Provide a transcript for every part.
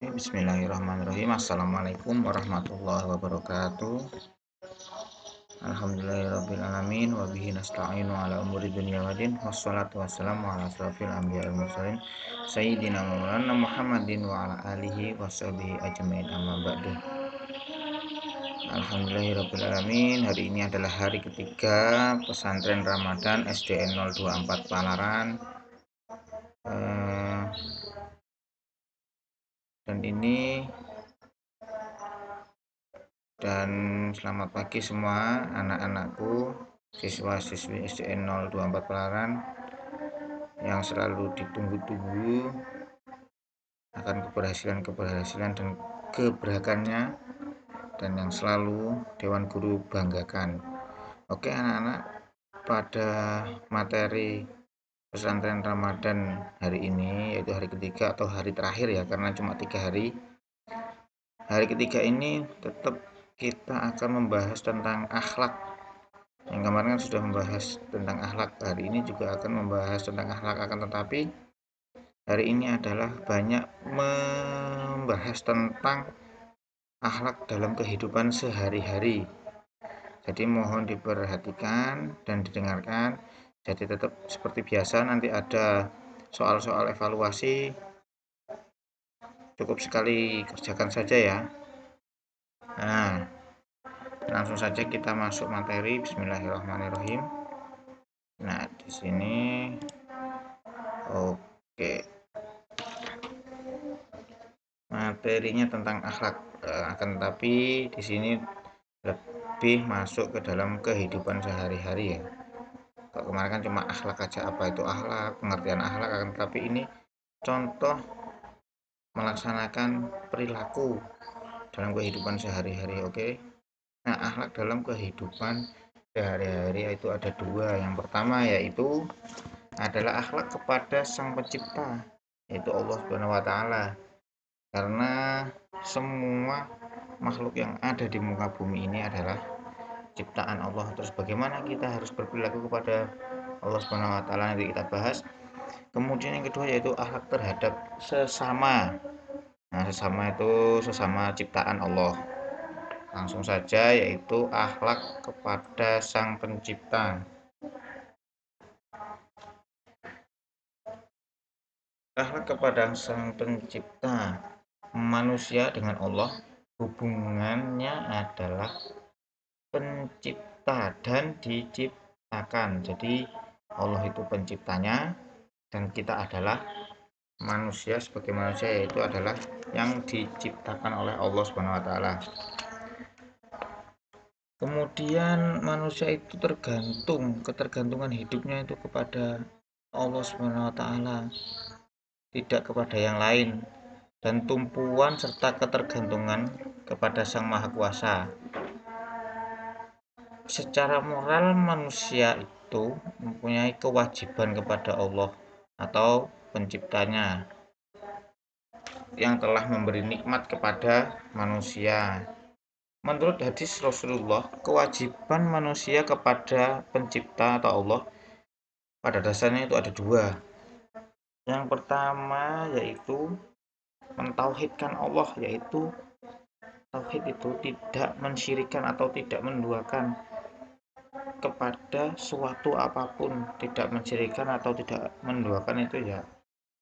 Bismillahirrahmanirrahim. Assalamualaikum warahmatullahi wabarakatuh. Alhamdulillahirrabbilalamin. Wabihi nasta'inu ala umuri dunia wadin. Wassalatu wassalamu ala asrafil anbiya wal mursalin Sayyidina maulana Muhammadin wa ala alihi wa sahbihi ajmain amma ba'du. Alhamdulillahirrabbilalamin. Hari ini adalah hari ketiga pesantren Ramadan SDN 024 Palaran. Dan selamat pagi semua anak-anakku, siswa-siswi SDN 024 Palaran yang selalu ditunggu-tunggu akan keberhasilan dan keberkahannya, dan yang selalu Dewan Guru banggakan. Oke anak-anak, pada materi pesantren Ramadan hari ini, yaitu hari ketiga atau hari terakhir ya, karena cuma 3 hari. Hari ketiga ini tetap kita akan membahas tentang akhlak. Yang kemarin kan sudah membahas tentang akhlak, hari ini juga akan membahas tentang akhlak, akan tetapi hari ini adalah banyak membahas tentang akhlak dalam kehidupan sehari-hari. Jadi mohon diperhatikan dan didengarkan. Jadi tetap seperti biasa, nanti ada soal-soal evaluasi, cukup sekali kerjakan saja ya. Nah, langsung saja kita masuk materi. Bismillahirrahmanirrahim. Nah, di sini oke. Materinya tentang akhlak, akan tetapi di sini lebih masuk ke dalam kehidupan sehari-hari ya. Kalau kemarin kan cuma akhlak aja, apa itu akhlak, pengertian akhlak, akan tetapi ini contoh melaksanakan perilaku dalam kehidupan sehari-hari. Oke. Nah, akhlak dalam kehidupan sehari-hari itu ada dua. Yang pertama yaitu adalah akhlak kepada Sang Pencipta, yaitu Allah Subhanahu wa taala. Karena semua makhluk yang ada di muka bumi ini adalah ciptaan Allah. Terus bagaimana kita harus berperilaku kepada Allah Subhanahu wa taala, nanti kita bahas. Kemudian yang kedua yaitu akhlak terhadap sesama. Nah, sesama itu sesama ciptaan Allah. Langsung saja, yaitu akhlak kepada Sang Pencipta. Akhlak kepada Sang Pencipta. Manusia dengan Allah hubungannya adalah pencipta dan diciptakan. Jadi Allah itu penciptanya dan kita adalah manusia sebagai manusia, yaitu adalah yang diciptakan oleh Allah Subhanahu wa taala. Kemudian manusia itu ketergantungan hidupnya itu kepada Allah Subhanahu wa taala, tidak kepada yang lain, dan tumpuan serta ketergantungan kepada Sang Maha Kuasa. Secara moral manusia itu mempunyai kewajiban kepada Allah atau penciptanya yang telah memberi nikmat kepada manusia. Menurut hadis Rasulullah, kewajiban manusia kepada pencipta atau Allah pada dasarnya itu ada dua. Yang pertama yaitu mentauhidkan Allah, yaitu tauhid itu tidak mensyirikan atau tidak menduakan kepada suatu apapun. Tidak mensyirikan atau tidak menduakan itu ya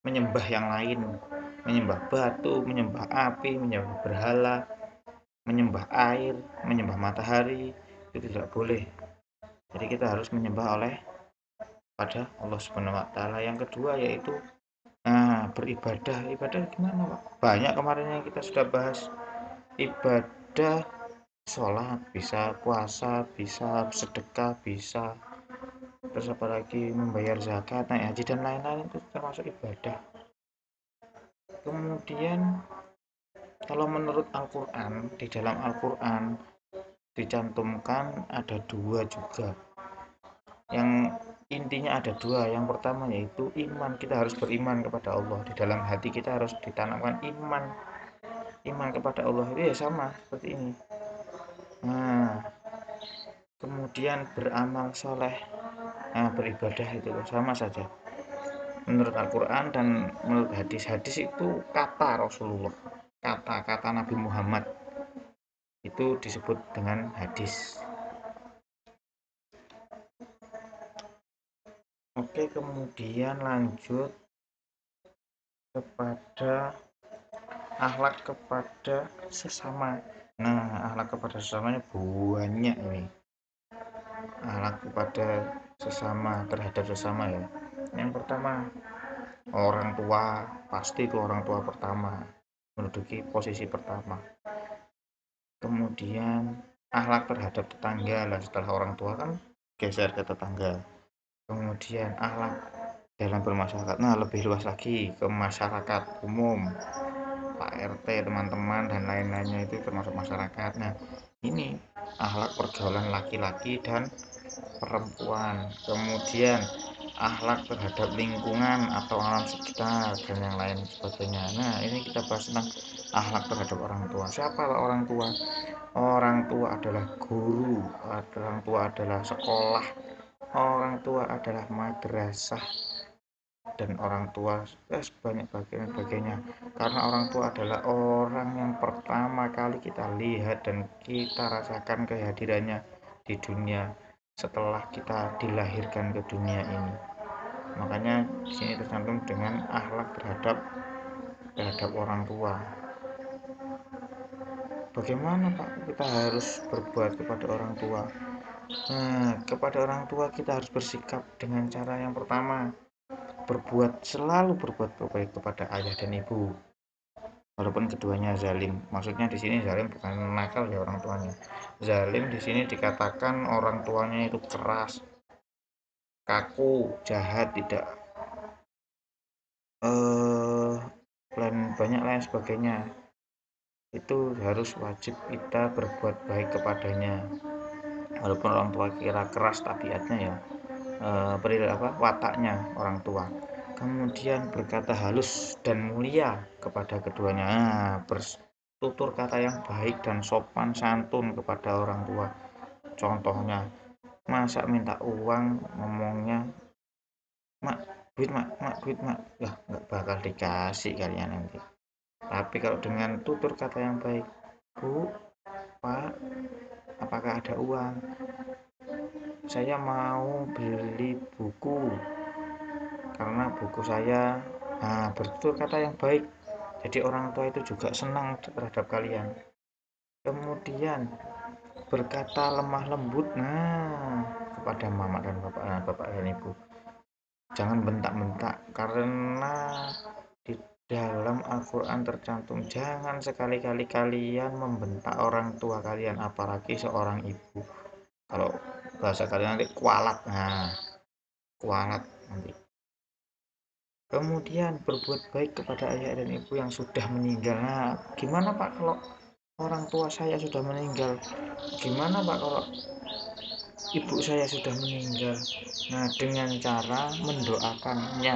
menyembah yang lain, menyembah batu, menyembah api, menyembah berhala, menyembah air, menyembah matahari, itu tidak boleh. Jadi kita harus menyembah oleh pada Allah Subhanahu wa taala. Yang kedua yaitu beribadah. Ibadah gimana, Pak? Banyak kemarin yang kita sudah bahas. Ibadah sholat, bisa puasa, bisa sedekah, bisa terus apa lagi, membayar zakat, naik haji dan lain-lain, itu termasuk ibadah. Kemudian kalau menurut Al-Quran, di dalam Al-Quran dicantumkan ada dua juga, yang intinya ada dua. Yang pertama yaitu iman. Kita harus beriman kepada Allah. Di dalam hati kita harus ditanamkan iman kepada Allah. Itu ya sama seperti ini. Nah, kemudian beramal soleh, beribadah, itu sama saja menurut Al-Quran dan menurut hadis-hadis. Itu kata Rasulullah. kata-kata Nabi Muhammad. Itu disebut dengan hadis. Oke, kemudian lanjut kepada akhlak kepada sesama. Nah, akhlak kepada sesamanya banyak ini. Akhlak kepada sesama, terhadap sesama ya. Yang pertama, orang tua, pasti itu orang tua pertama, menduduki posisi pertama. Kemudian akhlak terhadap tetangga lah, setelah orang tua kan geser ke tetangga. Kemudian akhlak dalam bermasyarakat, nah lebih luas lagi ke masyarakat umum, Pak RT, teman-teman dan lain-lainnya, itu termasuk masyarakat. Nah, ini akhlak pergaulan laki-laki dan perempuan. Kemudian akhlak terhadap lingkungan atau alam sekitar dan yang lain sebagainya. Nah, ini kita bahas tentang akhlak terhadap orang tua. Siapa orang tua? Orang tua adalah guru, orang tua adalah sekolah, orang tua adalah madrasah, dan orang tua sebanyak bagainya, karena orang tua adalah orang yang pertama kali kita lihat dan kita rasakan kehadirannya di dunia setelah kita dilahirkan ke dunia ini. Makanya di sini tercantum dengan akhlak terhadap orang tua. Bagaimana Pak kita harus berbuat kepada orang tua? Nah, kepada orang tua kita harus bersikap dengan cara yang pertama, selalu berbuat baik kepada ayah dan ibu, walaupun keduanya zalim. Maksudnya di sini zalim bukan nakal ya orang tuanya. Zalim di sini dikatakan orang tuanya itu keras, kaku, jahat, tidak dan banyak lain sebagainya. Itu harus wajib kita berbuat baik kepadanya. Walaupun orang tua kira keras tabiatnya ya, wataknya orang tua. Kemudian berkata halus dan mulia kepada keduanya. Bertutur kata yang baik dan sopan santun kepada orang tua. Contohnya, masa minta uang ngomongnya, mak duit mak, duit mak, lah nggak bakal dikasih kalian nanti. Tapi kalau dengan tutur kata yang baik, bu, pak, apakah ada uang? Saya mau beli buku karena buku saya. Bertutur kata yang baik, jadi orang tua itu juga senang terhadap kalian. Kemudian berkata lemah lembut kepada mama dan bapak dan ibu. Jangan bentak-bentak, karena di dalam Al-Quran tercantum jangan sekali-kali kalian membentak orang tua kalian, apalagi seorang ibu. Kalau bahasa kalian nanti kualat, kualat nanti. Kemudian berbuat baik kepada ayah dan ibu yang sudah meninggal. Nah, gimana Pak kalau orang tua saya sudah meninggal? Gimana Pak kalau ibu saya sudah meninggal? Nah, dengan cara mendoakannya.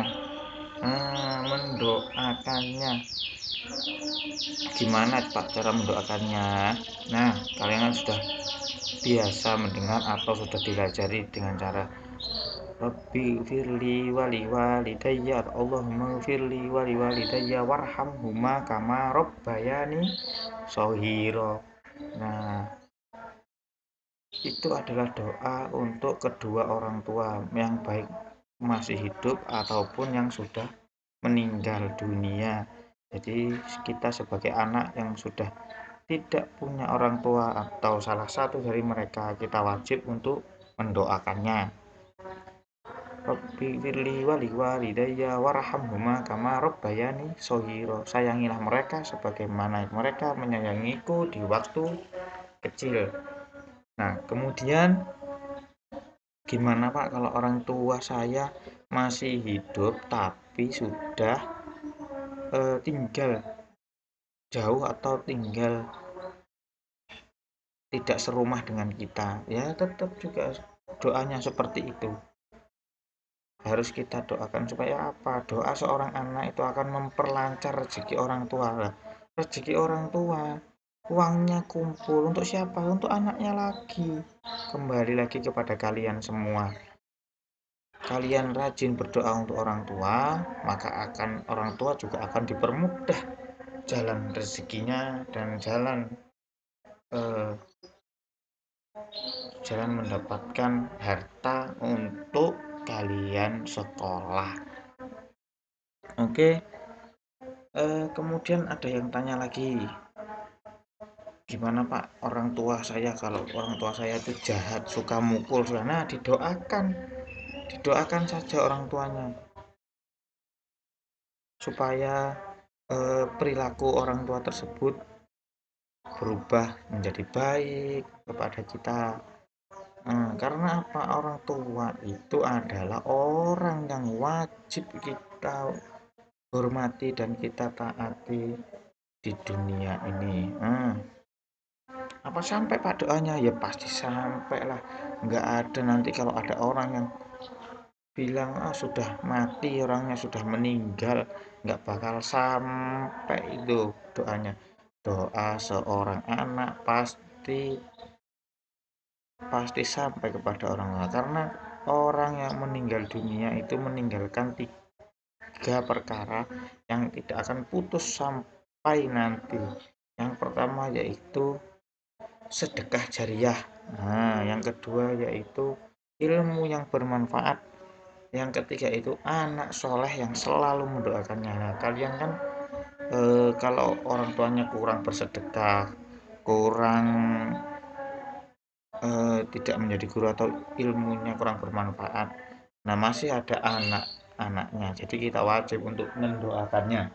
Mendoakannya. Gimana Pak cara mendoakannya? Nah, kalian kan sudah biasa mendengar atau sudah dilajari dengan cara Rabbi firli wali walidayya, Allahumma firli wali walidayya warhamhuma kama rabbayani shaghira. Nah, itu adalah doa untuk kedua orang tua yang baik masih hidup ataupun yang sudah meninggal dunia. Jadi kita sebagai anak yang sudah tidak punya orang tua atau salah satu dari mereka, kita wajib untuk mendoakannya. Rabbi firli wali walidayya warhamhuma kama rabbayani shaghira. Sayangilah mereka sebagaimana mereka menyayangiku di waktu kecil. Nah, kemudian gimana Pak kalau orang tua saya masih hidup tapi sudah tinggal jauh atau tinggal tidak serumah dengan kita? Ya tetap juga doanya seperti itu. Harus kita doakan supaya apa? Doa seorang anak itu akan memperlancar rezeki orang tua. Rezeki orang tua, uangnya kumpul untuk siapa? Untuk anaknya lagi. Kembali lagi kepada kalian semua. Kalian rajin berdoa untuk orang tua, maka orang tua juga akan dipermudah jalan rezekinya dan jalan mendapatkan harta untuk kalian sekolah. Oke. Kemudian ada yang tanya lagi, gimana Pak, orang tua saya, kalau orang tua saya itu jahat, suka mukul. Nah, didoakan saja orang tuanya supaya perilaku orang tua tersebut berubah menjadi baik kepada kita. Karena apa? Orang tua itu adalah orang yang wajib kita hormati dan kita taati di dunia ini. Apa sampai Pak doanya? Ya pasti sampai lah. Nggak ada nanti kalau ada orang yang bilang sudah mati, orangnya sudah meninggal, nggak bakal sampai itu doanya. Doa seorang anak pasti sampai kepada orang tua, karena orang yang meninggal dunia itu meninggalkan tiga perkara yang tidak akan putus sampai nanti. Yang pertama yaitu sedekah jariah. Yang kedua yaitu ilmu yang bermanfaat. Yang ketiga itu anak soleh yang selalu mendoakannya. Nah, kalian kan kalau orang tuanya kurang bersedekah, kurang tidak menjadi guru atau ilmunya kurang bermanfaat, nah masih ada anak-anaknya, jadi kita wajib untuk mendoakannya.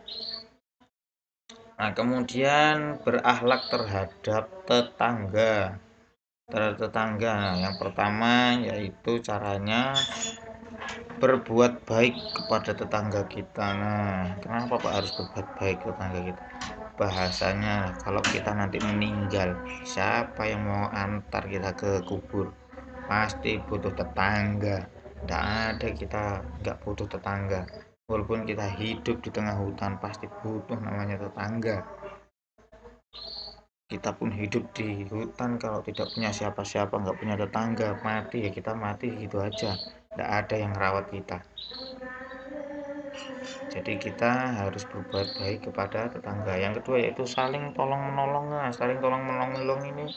Nah, kemudian berakhlak terhadap tetangga. Nah, yang pertama yaitu caranya berbuat baik kepada tetangga kita. Nah, kenapa Pak harus berbuat baik ke tetangga kita? Bahasanya kalau kita nanti meninggal, siapa yang mau antar kita ke kubur? Pasti butuh tetangga. Tidak ada kita nggak butuh tetangga. Walaupun kita hidup di tengah hutan, pasti butuh namanya tetangga. Kita pun hidup di hutan, kalau tidak punya siapa-siapa, nggak punya tetangga, mati ya kita mati gitu aja. Tidak ada yang rawat kita. Jadi kita harus berbuat baik kepada tetangga. Yang kedua yaitu saling tolong menolong. Nah, saling tolong menolong ini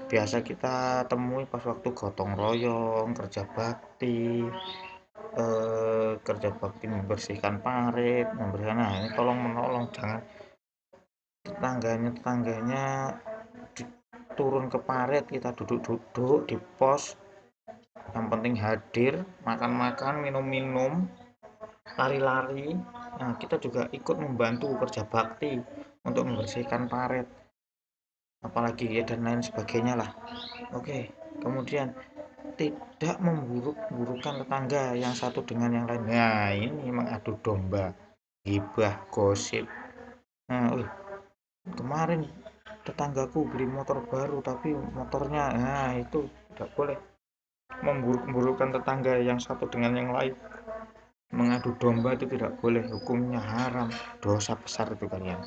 biasa kita temui pas waktu gotong royong, kerja bakti membersihkan parit, nah ini tolong menolong. Jangan tetangganya turun ke parit, kita duduk-duduk di pos, yang penting hadir, makan-makan, minum-minum, lari-lari. Nah, kita juga ikut membantu kerja bakti untuk membersihkan parit, apalagi ya, dan lain sebagainya lah. Oke, kemudian tidak memburuk-burukkan tetangga yang satu dengan yang lain. Nah, ini memang adu domba, gibah, gosip. Nah, kemarin tetanggaku beli motor baru tapi motornya, nah itu tidak boleh. Memburuk-burukkan tetangga yang satu dengan yang lain, mengadu domba itu tidak boleh, hukumnya haram, dosa besar itu kalian.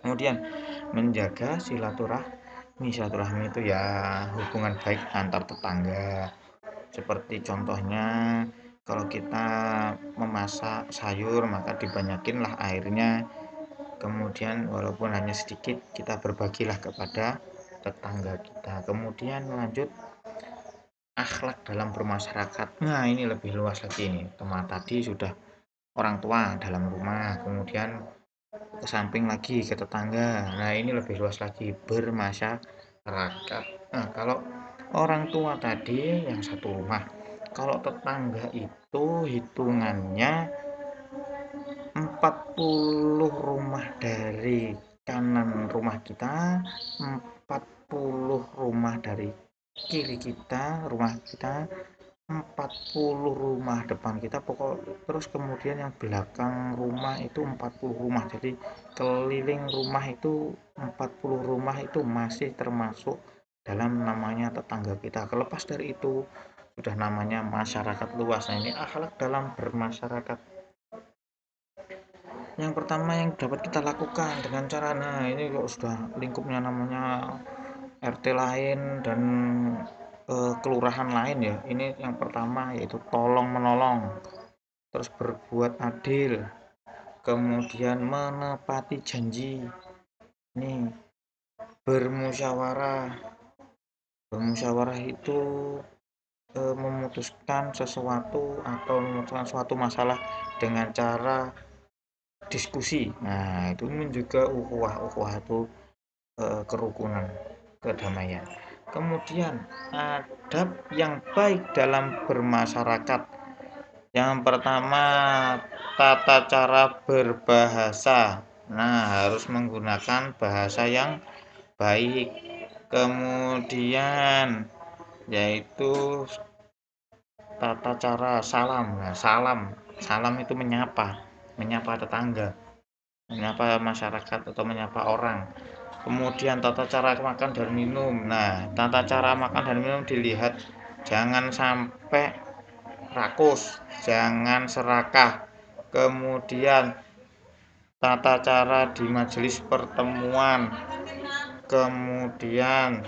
Kemudian menjaga silaturahmi itu ya hubungan baik antar tetangga. Seperti contohnya kalau kita memasak sayur, maka dibanyakinlah airnya. Kemudian walaupun hanya sedikit, kita berbagilah kepada tetangga kita. Kemudian lanjut akhlak dalam bermasyarakat. Nah, ini lebih luas lagi ini. Teman tadi sudah orang tua dalam rumah, kemudian ke samping lagi ke tetangga. Nah, ini lebih luas lagi, bermasyarakat. Nah, kalau orang tua tadi yang satu rumah, kalau tetangga itu hitungannya 40 rumah dari kanan rumah kita, 40 rumah dari kiri kita, rumah kita, 40 rumah depan kita, pokok terus kemudian yang belakang rumah itu 40 rumah. Jadi keliling rumah itu 40 rumah itu masih termasuk dalam namanya tetangga kita. Kelepas dari itu sudah namanya masyarakat luas. Nah, ini akhlak dalam bermasyarakat. Yang pertama yang dapat kita lakukan dengan cara, nah ini kalau sudah lingkupnya namanya RT lain dan kelurahan lain ya, ini yang pertama yaitu tolong menolong, terus berbuat adil, kemudian menepati janji, nih bermusyawarah. Bermusyawarah itu memutuskan sesuatu atau memutuskan suatu masalah dengan cara diskusi. Nah, itu juga ukhuwah itu kerukunan, kedamaian. Kemudian adab yang baik dalam bermasyarakat. Yang pertama, tata cara berbahasa. Nah, harus menggunakan bahasa yang baik. Kemudian yaitu tata cara salam. Nah, salam itu menyapa tetangga, menyapa masyarakat atau menyapa orang. Kemudian tata cara makan dan minum. Nah, tata cara makan dan minum dilihat, jangan sampai rakus, jangan serakah. Kemudian tata cara di majelis pertemuan. Kemudian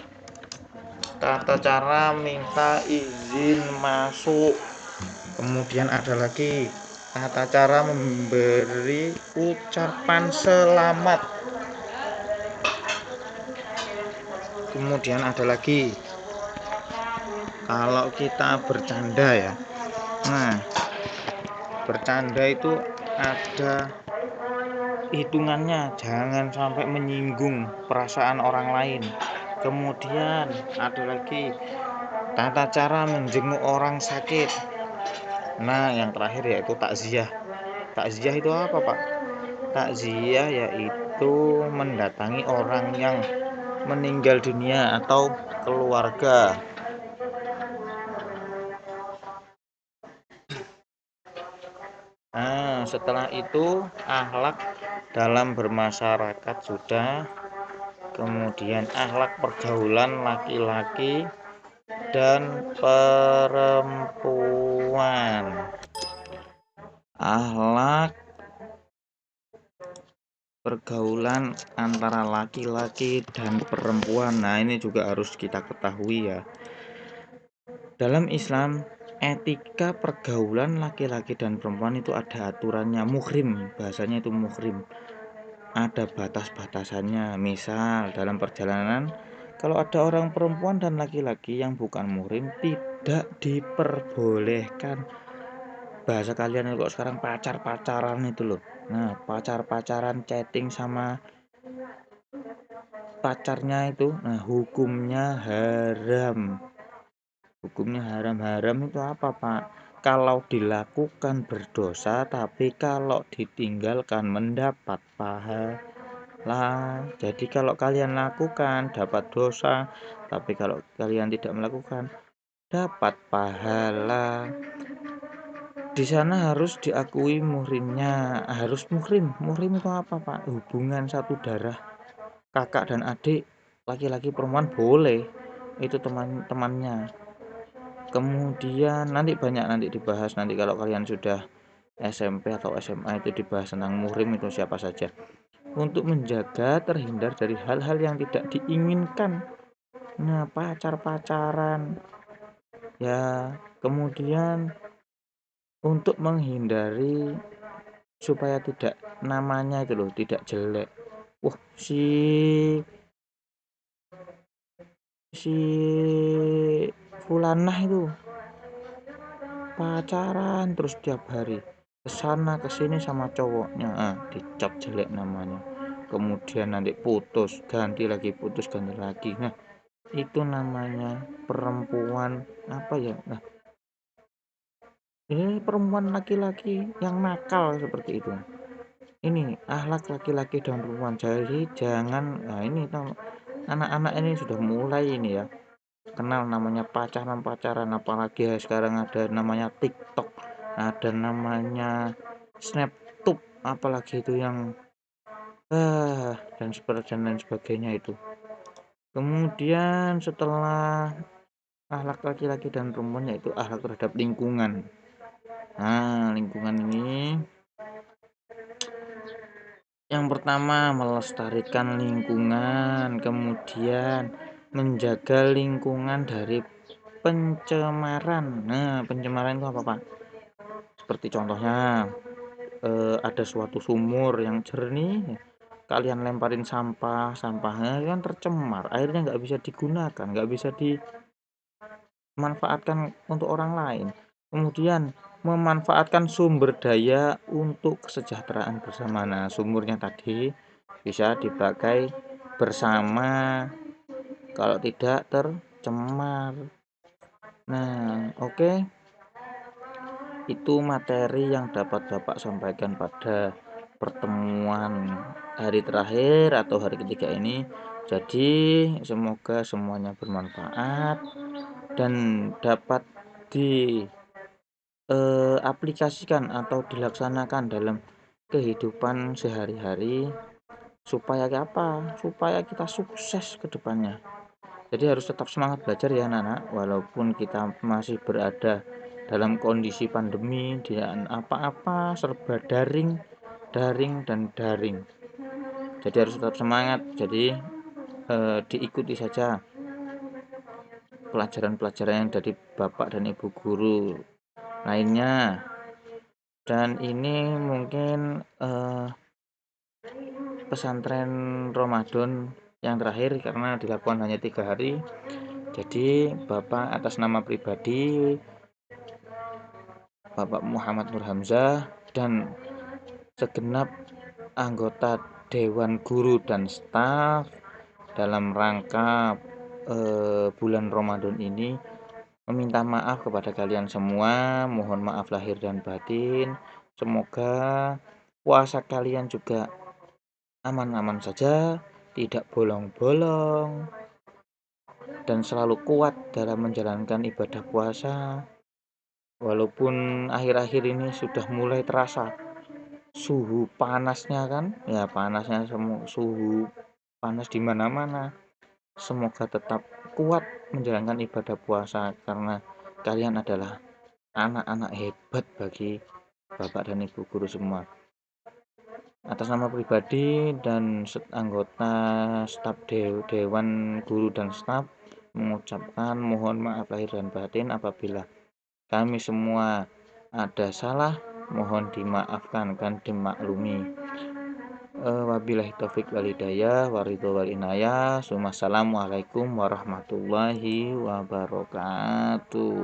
tata cara minta izin masuk. Kemudian ada lagi tata cara memberi ucapan selamat. Kemudian ada lagi kalau kita bercanda ya. Nah, bercanda itu ada hitungannya, jangan sampai menyinggung perasaan orang lain. Kemudian ada lagi tata cara menjenguk orang sakit. Nah, yang terakhir yaitu takziah. Takziah itu apa, Pak? Takziah yaitu mendatangi orang yang meninggal dunia atau keluarga. Nah, setelah itu akhlak dalam bermasyarakat sudah, kemudian akhlak pergaulan laki-laki dan perempuan. Akhlak pergaulan antara laki-laki dan perempuan. Nah, ini juga harus kita ketahui ya. Dalam Islam, etika pergaulan laki-laki dan perempuan itu ada aturannya, muhrim, bahasanya itu muhrim. Ada batas-batasannya. Misal dalam perjalanan, kalau ada orang perempuan dan laki-laki yang bukan muhrim tidak diperbolehkan. Bahasa kalian kok sekarang pacar-pacaran itu loh. Nah, pacar-pacaran chatting sama pacarnya itu, nah hukumnya haram. Hukumnya haram itu apa, Pak? Kalau dilakukan berdosa, tapi kalau ditinggalkan mendapat pahala. Jadi kalau kalian lakukan dapat dosa, tapi kalau kalian tidak melakukan dapat pahala. Di sana harus diakui muhrimnya, harus muhrim. Muhrim itu apa, Pak? Hubungan satu darah, kakak dan adik, laki-laki perempuan boleh. Itu teman-temannya. Kemudian nanti dibahas nanti kalau kalian sudah SMP atau SMA itu dibahas tentang muhrim itu siapa saja. Untuk menjaga terhindar dari hal-hal yang tidak diinginkan. Nah, pacar-pacaran. Ya, kemudian untuk menghindari supaya tidak namanya itu loh tidak jelek. Wah, si fulanah itu pacaran terus tiap hari kesana kesini sama cowoknya, dicap jelek namanya. Kemudian nanti putus ganti lagi, putus ganti lagi. Nah, itu namanya perempuan apa ya, nah ini perempuan laki-laki yang nakal seperti itu. Ini akhlak laki-laki dan perempuan, jadi jangan, nah ini anak-anak ini sudah mulai ini ya kenal namanya pacaran, apalagi ya sekarang ada namanya TikTok, ada namanya SnapTube, apalagi itu yang dan lain sebagainya itu. Kemudian setelah akhlak laki-laki dan perempuan yaitu akhlak terhadap lingkungan. Nah, lingkungan ini yang pertama melestarikan lingkungan, kemudian menjaga lingkungan dari pencemaran. Nah, pencemaran itu apa, Pak? Seperti contohnya ada suatu sumur yang jernih, kalian lemparin sampah, sampahnya kan tercemar, airnya nggak bisa digunakan, nggak bisa dimanfaatkan untuk orang lain. Kemudian memanfaatkan sumber daya untuk kesejahteraan bersama. Nah, sumurnya tadi bisa dipakai bersama, kalau tidak tercemar. Nah, oke. Itu materi yang dapat Bapak sampaikan pada pertemuan hari terakhir atau hari ketiga ini. Jadi semoga semuanya bermanfaat dan dapat diaplikasikan atau dilaksanakan dalam kehidupan sehari-hari supaya apa? Supaya kita sukses ke depannya. Jadi harus tetap semangat belajar ya anak-anak, walaupun kita masih berada dalam kondisi pandemi dan apa-apa serba daring, daring dan daring. Jadi harus tetap semangat. Jadi diikuti saja pelajaran-pelajaran yang dari Bapak dan Ibu guru lainnya. Dan ini mungkin pesantren Ramadan yang terakhir karena dilakukan hanya 3 hari. Jadi Bapak atas nama pribadi Bapak Muhammad Nur Hamzah dan segenap anggota Dewan Guru dan staf dalam rangka bulan Ramadan ini meminta maaf kepada kalian semua, mohon maaf lahir dan batin. Semoga puasa kalian juga aman-aman saja, tidak bolong-bolong, dan selalu kuat dalam menjalankan ibadah puasa. Walaupun akhir-akhir ini sudah mulai terasa suhu panasnya kan, ya panasnya suhu panas di mana-mana. Semoga tetap kuat menjalankan ibadah puasa karena kalian adalah anak-anak hebat bagi Bapak dan Ibu guru semua. Atas nama pribadi dan anggota staf Dewan Guru dan staf mengucapkan mohon maaf lahir dan batin apabila kami semua ada salah, mohon dimaafkan dan dimaklumi. Wabillahi taufik wal hidayah waridho wal inayah. Assalamualaikum warahmatullahi wabarakatuh.